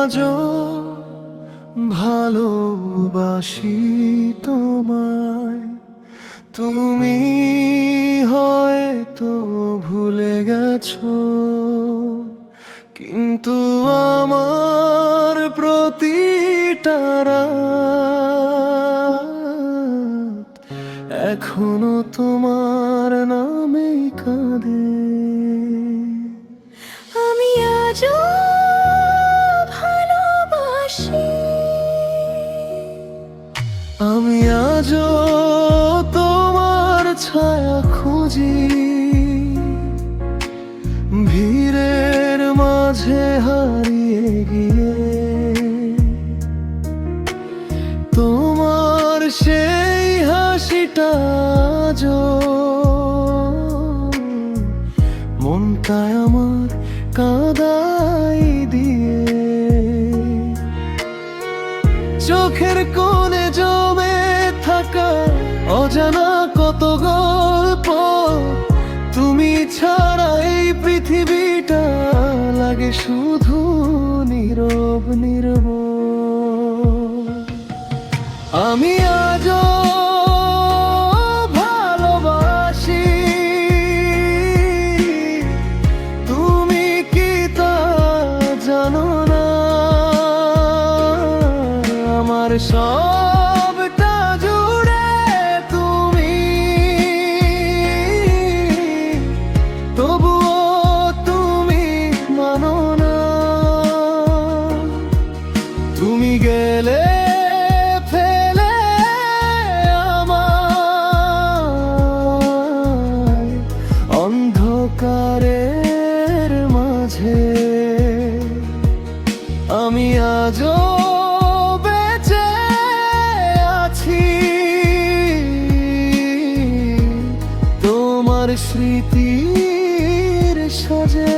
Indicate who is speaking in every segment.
Speaker 1: আজও ভালোবাসি তোমায়। তুমি হয়তো ভুলে গেছো, কিন্তু আমার প্রতিটা রাত এখনো তোমার নামেই কাঁদে।
Speaker 2: আমি আজও ভালোবাসি,
Speaker 1: আমি আজও তোমার ছায়া খুঁজি, ভিড়ের মাঝে হারিয়ে গিয়ে তোমার সেই হাসিটা আজও মনটায় আমার কাঁদাই দিয়ে। চোখের কোণে জমে থাকা অজানা কত গল্প, তুমি ছাড়া এই পৃথিবীটা লাগে শুধু নীরব নীরব। আমি আজও ভালোবাসি, তুমি কি তা জানো না? আমার সবটা জুড়ে তুমি, তবুও তুমি মানো না। তুমি গেলে ফেলে আমায় অন্ধকারের মাঝে। আমি আজও বেঁচে আছি তোমার স্মৃতির সাজে।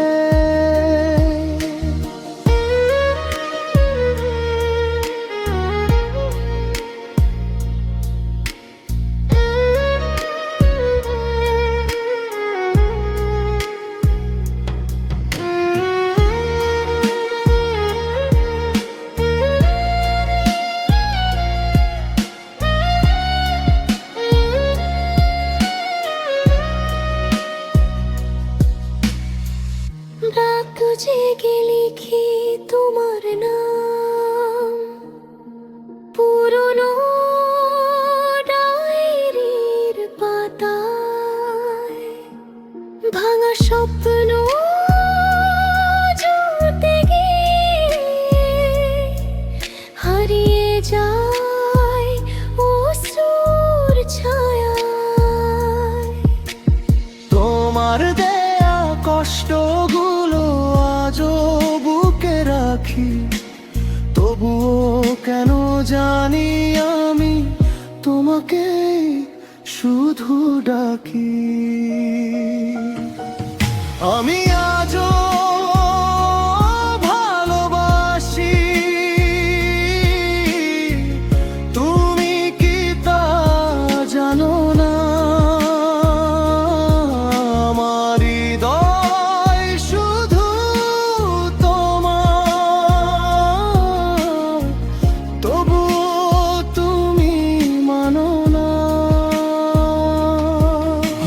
Speaker 2: রাত জেগে লিখি তোমার নাম পুরনো ডায়েরির পাতায়। ভাঙা স্বপ্ন জুড়তে গিয়ে হারিয়ে যায় অশ্রুর ছায়ায়।
Speaker 1: তোমার দেয়া কষ্টগুলো আজও বুকে রাখি, তবুও কেন জানি আমি তোমাকে শুধু ডাকি। আমি আজও ভালোবাসি, তুমি কি তা জানো না? আমার হৃদয় শুধু তোমার, তবুও তুমি মানো না।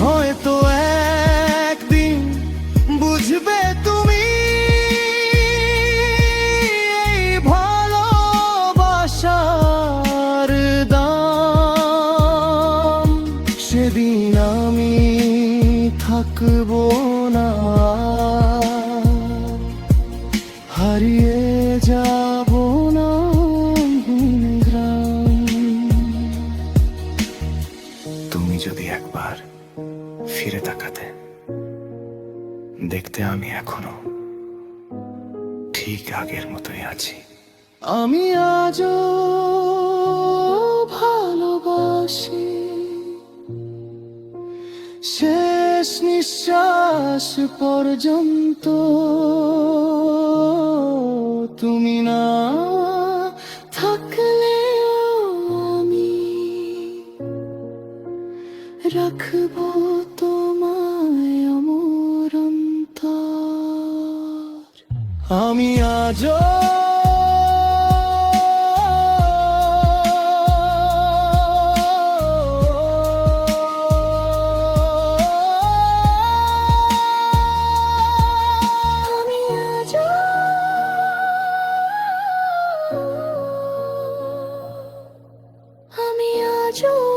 Speaker 1: হয়তো একদিন বুঝবে তুমি এই ভালোবাসার দাম। সেদিন আমি থাকবো না, হারিয়ে যাব না গ্রাম। তুমি যদি একবার ফিরে তাকাতে, দেখতে আমি এখনো ঠিক আগের মতোই আছি। আমি আজও ভালোবাসি, শেষ নিঃশ্বাস পর্যন্ত তুমি না থাকলেও আমি রাখবো তোমায় অমর অন্তর। আমি আজও
Speaker 2: আজও